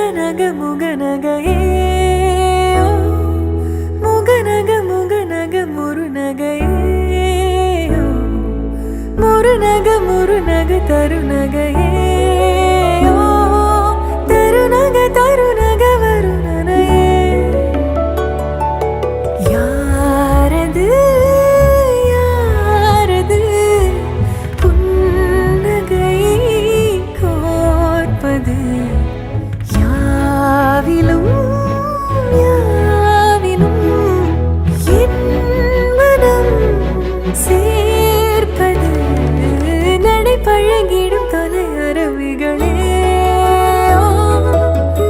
முகநக முகநகையே முகநக முகநக முருநகையே முருநக முருநக தருநகையே தருநக தருநக வருணனையே யாரது யாரது புன்னகை கோர்ப்பது யாவிலும் யாவிலும் என் மனம் சேர்ப்பது நடை பழகிடும் தொலை அரவிகளே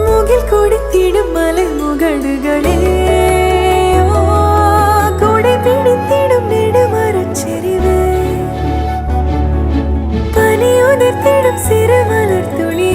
முகில் கொடுத்திடும் மலை முகடுகளே கொடை பிடித்திடும் நெடுமரச் செறிவே பனி உதிர்த்திடும் சிறு மலர் துளியே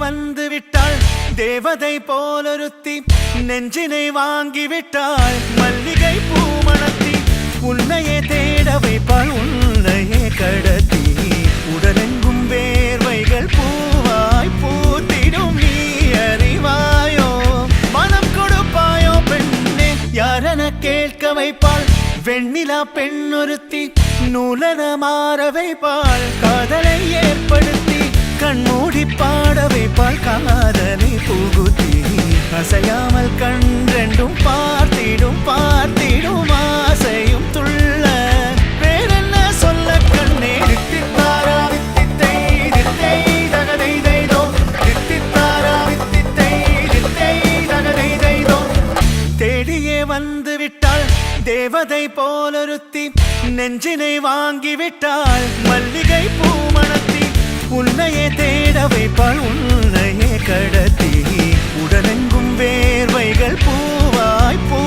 வந்து விட்டாள் தேவதை போலொருத்தி நெஞ்சினை வாங்கி விட்டாள் மல்லிகை பூமணத்தி உன்னையே தேட வைப்பாள் உன்னையே கடத்தி உடலெங்கும் வேர்வைகள் பூவாய் பூத்திடும் நீ அறிவாயோ மனம் கொடுப்பாயோ பெண்ணே யாரென கேட்க வைப்பாள் வெண்ணிலா பெண்ணொருத்தி நூலன மாற வைப்பாள் காதலை ஏற்படுத்தி கண்மூடி பாட வைப்பாள் காதலை புகுத்தி அசையாமல் கண்டெண்டும் பார்த்திடும் பார்த்திடும் ஆசையும் துள்ள வேறென்ன சொல்ல கண்ணே தித்தித்தாரா தித்தித்தை தித்தை தகதை தைதோ தித்தித்தாரா தித்தித்தை தித்தை தகதை தைதோ தேடியே வந்து விட்டாள் தேவதை போலொருத்தி நெஞ்சினை வாங்கி விட்டாள் மல்லிகை பூமணத்தி உன்னையே தேட வைப்பாள் உன்னையே கடத்தி உடலெங்கும் வேர்வைகள் பூவாய் பூ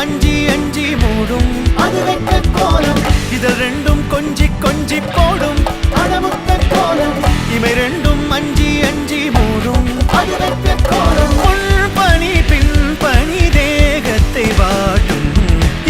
அஞ்சி அஞ்சி மூடும் அது வெட்ட கோலம் இதழ் ரெண்டும் கொஞ்சி கொஞ்சி போடும் அடமுத்த கோலம் இமை ரெண்டும் அஞ்சி அஞ்சி மூடும் அது வெட்ட கோலம் முன் பனி பின் பனி தேகத்தை வாட்டும்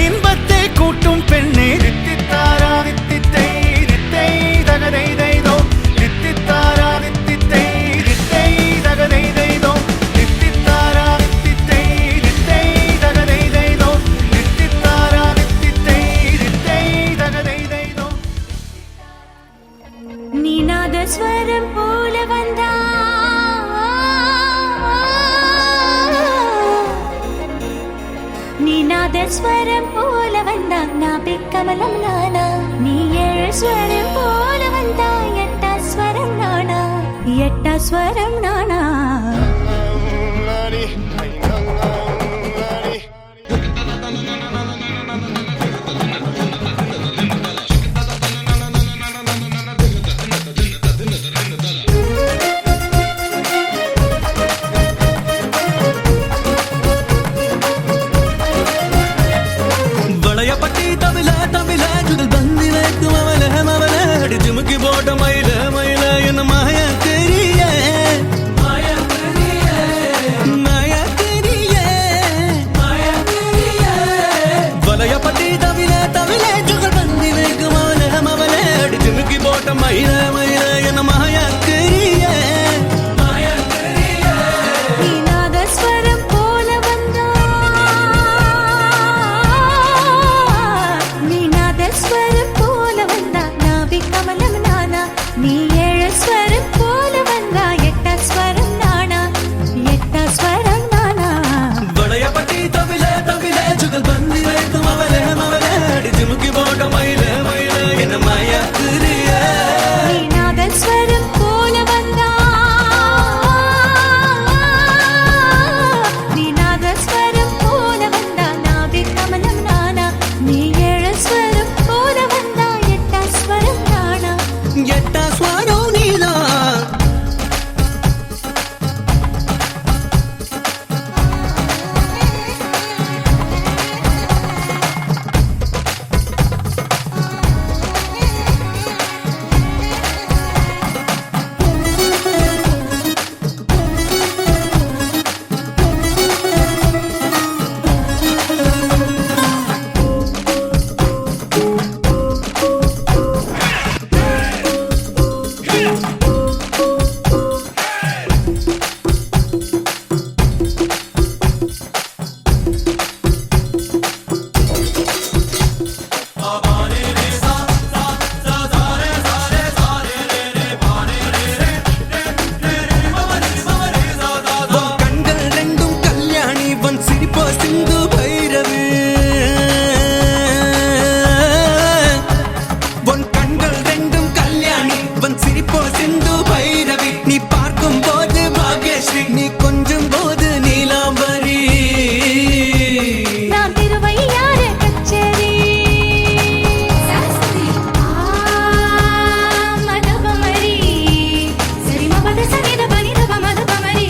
இன்பத்தை கூட்டும் பெண்ணே தித்தித்தாரா தித்தித்தை தித்தை தகதை தைதோ தித்தித்தாரா தித்தித்தை தித்தை தகதை தைதோ தித்தித்தாரா தித்தித்தை தித்தை தகதை தைதோ தித்தித்தாரா தித்தித்தை தித்தை தகதை தைதோ நீநாத ஸ்வரம் போல வந்தா நீநாத ஸ்வரம் போல வந்தா நாபி கமலம் நானா நீ ஏழு ஸ்வரம் போல வந்தா எட்டா ஸ்வரம் நானா எட்டா ஸ்வரம் நானா வளையப்பட்டி தவில தவில சுடல் பந்தி வைக்கும் அவல மவல அடிச்சு முக்கி போட்ட மயில மயில என்ன மாய தெரிய வளையப்பட்டி தவில தவில சுடல் பந்தி வைக்கும் அவல மவல அடிச்சு முக்கி போட்ட மயில மயில என்ன மாய தெரிய நீநாத ஸ்வரம் போல வந்தா நீநாத ஸ்வரம் போல வந்தா நாபி கமலம் நானா நீ ஏழு ஸ்வரம் போல வந்தா எட்டா ஸ்வரம் நானா எட்டா ஸ்வரம் நானா வளையப்பட்டி தவில தவில சுடல் பந்தி வைக்கும் அவல மவல அடிச்சு முக்கி போட்ட மயில மயில என்ன மாய தெரிய நீநாத ஸ்வரம் போல வந்தா நீநாத ஸ்வரம் போல வந்தா நாபி கமலம் நானா நீ ஏழு ஸ்வரம் போல வந்தா எட்டா ஸ்வரம் நானா எட்டா ஸ்வரம் நீதான் உன் கண்கள் ரெண்டும் கல்யாணி உன் சிரிப்போ சிந்து பைரவி உன் கண்கள் ரெண்டும் கல்யாணி உன் சிரிப்போ சிந்து பைரவி நீ பார்க்கும் போது பாக்யஸ்ரீ நீ கொஞ்சம் போது நீலாம்பரி நான் திருவையாற கச்சேரி மதபமரி சரி மபத சனித பனித மதபமரி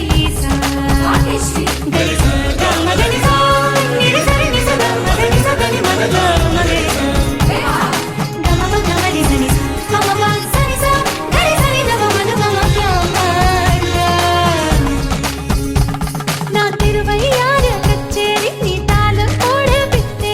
கரி மதனி சா நிரி சரி நிச மதனி சதனி மதத மதனி கமப கமரி சனி கமப சனி சா கரி சனி தவ மதபம நான் திருவையாறு கச்சேரி நீ தாளம் போட விட்டே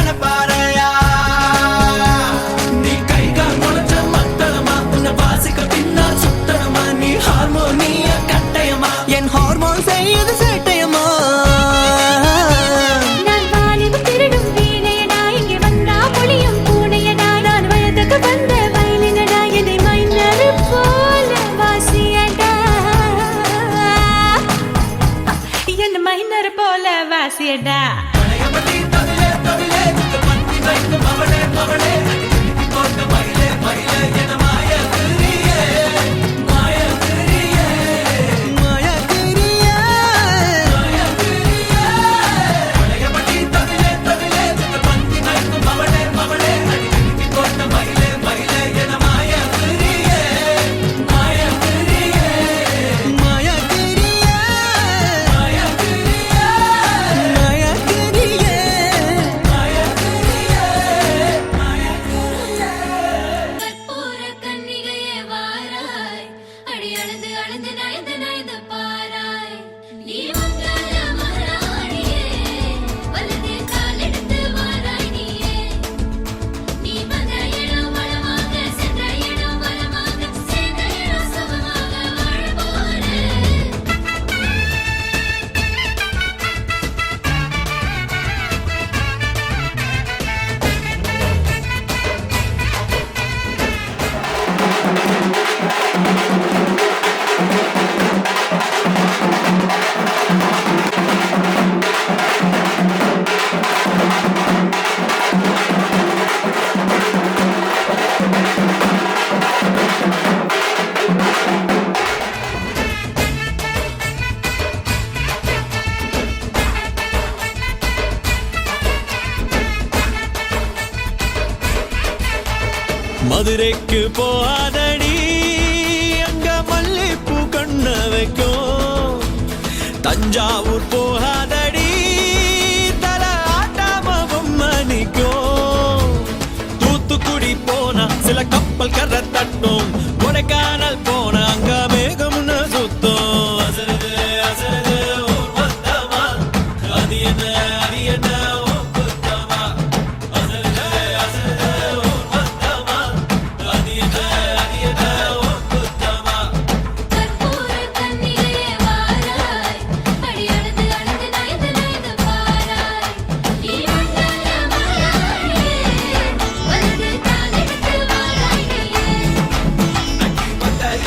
மனப்பாறையா நீ கை கால் முளைச்ச மத்தளமா உன்னை வாசிக்க பின்னால் சுத்தரமா நீ ஹார்மோனிய கட்டயமா என் ஹார்மோன் செய்யுது சேட்டையமா நான் வாலிபம் திருடும் வீணையடா இங்கே வந்தா மொழியும் பூனையடா நான் வயதுக்கு வந்த வயலினடா என்னை மைனர் போல வாசியடா என்ன மைனர் போல வாசியடா பழையபடி தவிலே தவிலே பந்தி வைக்கும் அவளே அவளே போட்ட மயிலே மயிலே என மாய கிரியே மாய கிரியே மாய கிரியே மாய கிரியே பழையபடி தவிலே தவிலே பந்தி வைக்கும் அவளே அவளே போட்ட மயிலே மயிலே என மாய கிரியே மாய கிரியே மாய கிரியே மாய கிரியே மாய கிரியே மாய கிரியே கற்பூர கன்னிகையே வாராய் அடி அளந்து அளந்து நயந்து நயந்து பாராய் நீ மங்கள மராணியே வலது கால் எடுத்து வாராய் நீயே நீ வந்த இடம் வளமாக சென்ற இடம் வளமாக சேர்ந்த இடம் சுகமாக வாழ போறேன் மதுரைக்கு போகாதடி அங்க மல்லிப்பூ கண்ண வைக்கும் தஞ்சாவூர் போகாதடி தல ஆட்டாம பொம்மணிக்கும் தூத்துக்குடி போனா சில கப்பல் கரை தட்டும் கொடைக்கானல் போனா அங்க மேகம்னு சுத்தும் அசருது அசருது ஊர் மொத்தமா அது என்ன ஓ குத்தமா அசருது அசருது ஊர் மொத்தமா அது என்ன ஓ குத்தமா கற்பூர கன்னிகையே வாராய் அடி அளந்து அளந்து நயந்து நயந்து பாராய் நீ மங்கள மராணியே வலது கால் எடுத்து வாராய் நீயே அடி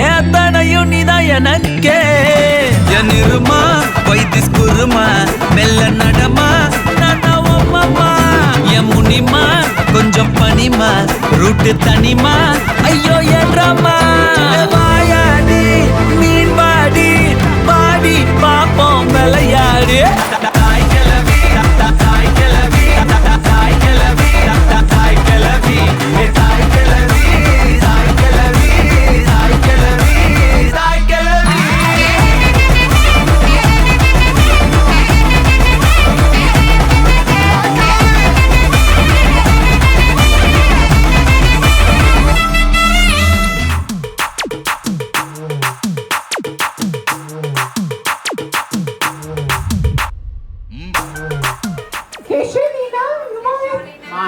கம்பெனிமா ரூட்டு தனிமா ஐயோ என்றம்மா வாயாடி மீன் பாடி பாடி பாப்போம் விளையாடு தாய் கிளவி தாய் கிளவி தாய் கிளவி தாய் கிளவி தாய் கிளவி தாய் கிளவி தாய் கிளவி தாய் கிளவி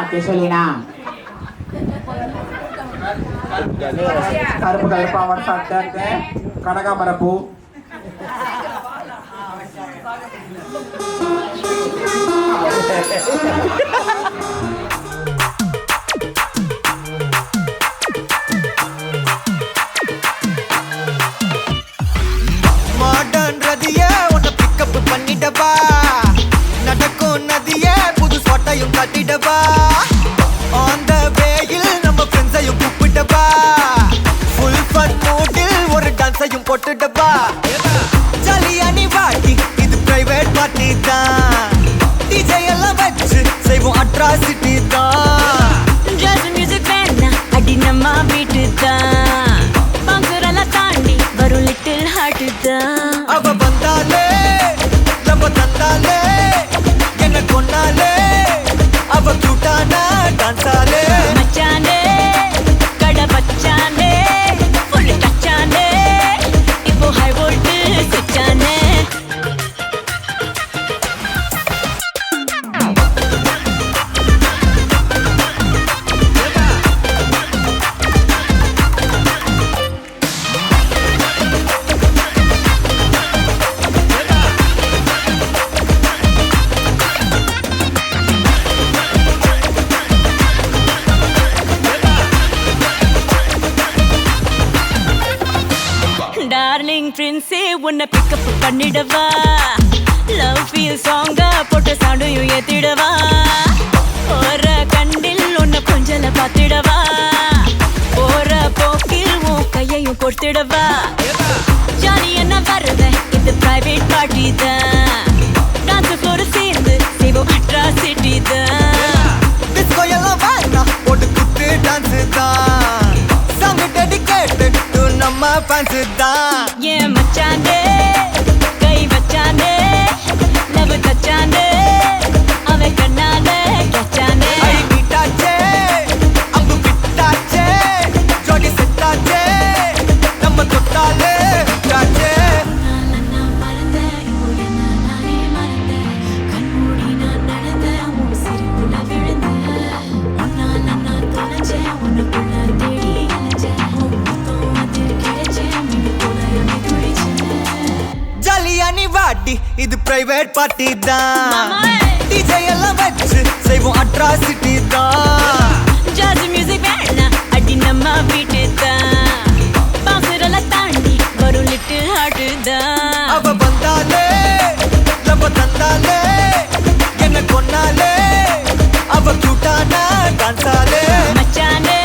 கேசலினா கருப்பு கருப்பு அவர் சட்டை கனகாமரப்பூ மாடர்ன் ரதியே உன்னை பிக்கப் பண்ணிட்டப்பா நடக்கும் நதியே புது சொட்டையும் கட்டிட்டப்பா ஆன் த வேயில் நம்ம ஃப்ரெண்ட்ஸையும் கூப்பிட்டப்பா ஃபுல் ஃபன் மூடில் ஒரு டான்ஸையும் போட்டுட்டப்பா ஜாலியா நீ வாட்டி இது பிரைவேட் பார்ட்டி தான் டிஜே எல்லாம் வச்சு செய்வோம் அட்ராசிட்டி தான் ஜாஸ் மியூசிக் வேணா அடி நம்ம வீட்டு தான் பங்குரெல்லாம் தாண்டி வரும் லிட்டில் ஹார்ட் தான் அவ வந்தாலே நம்ம தந்தாலே என்ன கொண்டாலே அவ கியூட்டானா டான்ஸாலே மச்சானே கடை பச்சானே ஃபுல் டச்சானே இப்போ ஹை வோல்ட் சுச்சானே டார்லிங் பிரின்ஸே உன்னை பிக்கப் பண்ணிடவா லவ் ஃபீல் சாங்கா போட்ட சவுண்டையும் ஏத்திடவா போற கண்டில் உன்னை கொஞ்சல பார்த்திடவா போற போக்கில் உன் கையையும் கொடுத்திடவா ஜாலி என்ன வருவேன் இது பிரைவேட் பார்ட்டி தான் டான்ஸ் ஃப்ளோர் சேர்ந்து செய்வோம் அட்ராசிட்டி தான் டிஸ்கோ எல்லாம் வேணா போட்டு குத்து டான்ஸ் தான் சாங் டெடிகேட்டட் டு நம்ம ஃபேன்ஸ் தான் ஏன் மச்சானே கை வச்சானே லவ் தச்சானே அவன் கண்ணால கச்சானே ஐ மீட்டாச்சே அம்பு பிட்டாச்சே ஜோடி செட்டாச்சே நம்ம தொட்டாலே விட்டாச்சே நான் மறந்தேன் நானே மறந்தேன் கண்மூடி நான் நடந்தேன் உன் சிரிப்புல விழுந்தேன் உன்னால நான் தொலைச்சேன் உன்னுக்குள்ள தேடி அலைஞ்சேன் உன் முத்தம் அதில் கிடைச்சேன் மின்னு போல துடிச்சேன் ஜாலியா நீ வாட்டி இது பிரைவேட் பார்ட்டி தான் மாமா. டிஜே எல்லாம் வச்சு செய்வோம் அட்ராசிட்டி தான் ஜாஸ் மியூசிக் வேணா அடி நம்ம வீட்டு தான் பங்குரெல்லாம் தாண்டி வரும் லிட்டில் ஹார்ட் தான் அவ வந்தாலே நம்ம தந்தாலே என்ன கொன்னாலே அவ கியூட்டானா டான்ஸாலே மச்சானே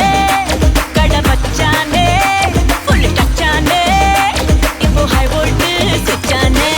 கடை பச்சானே ஃபுல் டச்சானே இப்போ ஹை வோல்ட் சுச்சானே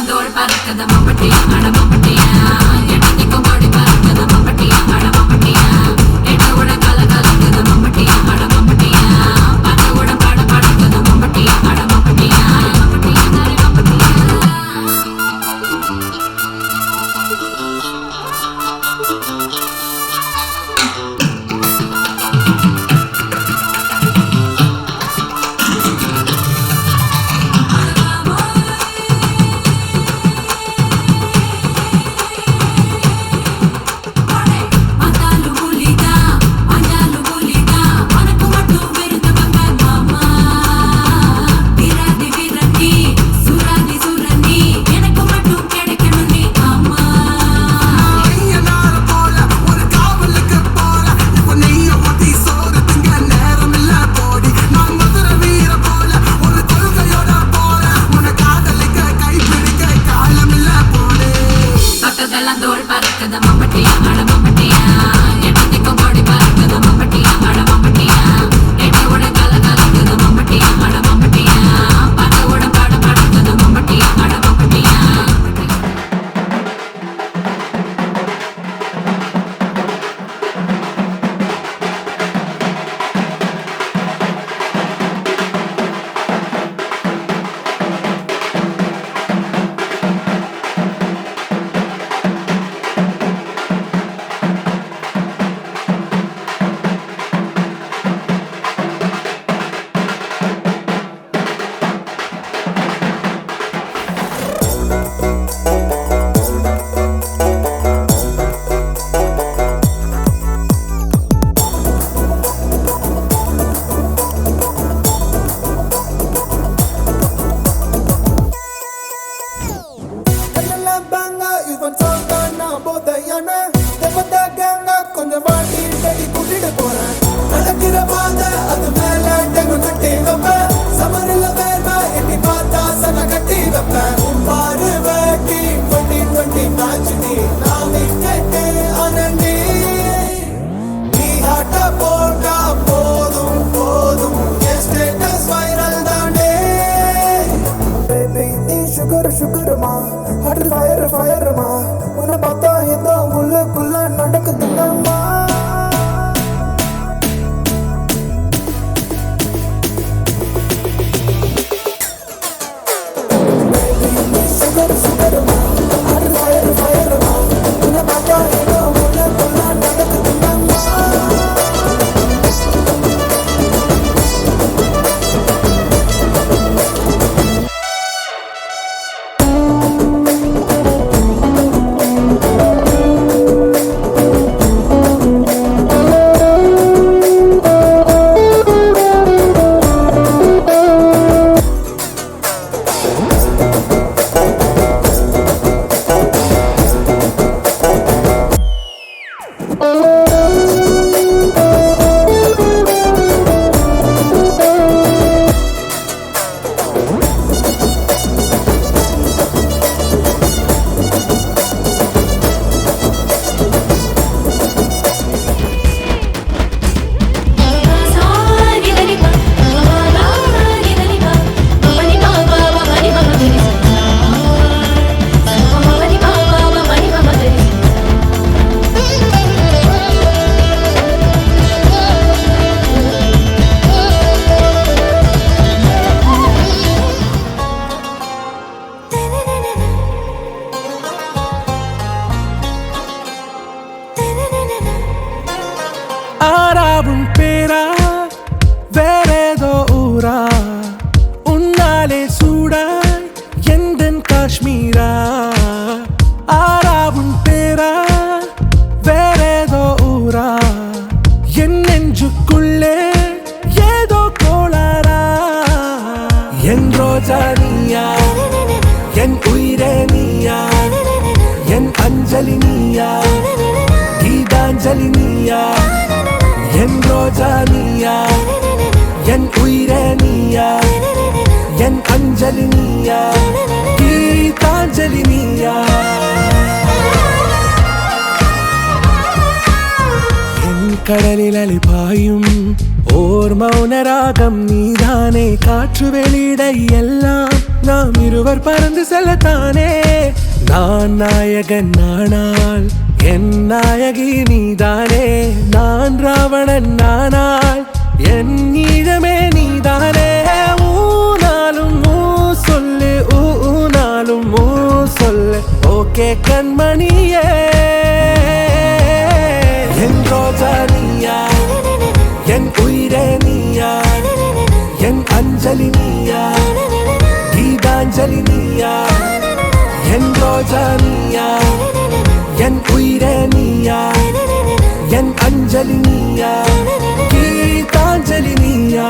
தோள் பறக்குது மம்பட்டியா அட மம்பட்டியா எட்டத்திக்கும் கொடி பறக்குது மம்பட்டியா அட மம்பட்டியா எட்ட விட கல கலக்குது மம்பட்டியா அட மம்பட்டியா பத்து விட பட படக்குது மம்பட்டியா அட மம்பட்டியா மம்பட்டியா அட மம்பட்டியா தோள் பறக்குது மம்பட்டியா அட மம்பட்டியா எட்டத்திக்கும் கொடி பறக்குது மம்பட்டியா அட மம்பட்டியா எட்ட விட கல கலக்குது மம்பட்டியா அட மம்பட்டியா பத்து விட பட படக்குது மம்பட்டியா அட மம்பட்டியா கொஞ்சம் வாட்டி கட்டி கூட்டிட்டு போறேன் நடக்கிற பாத அது மேல டெங்கு கட்டி வைப்பேன் சமரில வேர்வை எட்டி பார்த்தா சன கட்டி வைப்பேன் பாரு வேட்டி 2020 மேட்ச் நீ நான் விக்கெட்டு அனண்டி நீ ஹாட்ட போட்டா போதும் போதும் என் ஸ்டேட்டஸ் வைரல் தானே பேபி நீ சுகர் சுகர்மா ஹார்ட் ஃபயர் ஃபயர்மா உன்னை பார்த்தா ஏதோ உள்ளுக்குள்ள நடக்குதுமா ஆராவும் பேரா வேறேதோ ஊரா உன்னாலே சூடாய் எந்தன் காஷ்மீரா ஆராவும் பேரா வேறேதோ ஊரா என் நெஞ்சுக்குள்ளே ஏதோ கோளாரா என் ரோஜா நீயா என் உயிரே நீயா என் அஞ்சலி நீயா கீதாஞ்சலி நீயா என் ரோஜா நீயா என் உயிரே நீயா என் அஞ்சலி நீயா கீதாஞ்சலி நீயா என் கடலில் அலிபாயும் ஓர் மௌன ராகம் நீதானே காற்று வெளியிட எல்லாம் நாம் இருவர் பறந்து செல்லத்தானே நான் நாயகன் நானால் என் நாயகி நீதானே நான் ராவணன் நானால் என் ஈழமே நீதானே ஊனாலும் ஊ சொல்லு ஊனாலும் ஊ சொல்லு ஓகே கண்மணியே என் ரோஜா நீயா என் உயிரே நீயா என் அஞ்சலி நீயா கீதாஞ்சலி நீயா என் ரோஜா நீயா என் உயிரே நீயா என் அஞ்சலி நீயா கீதாஞ்சலி நீயா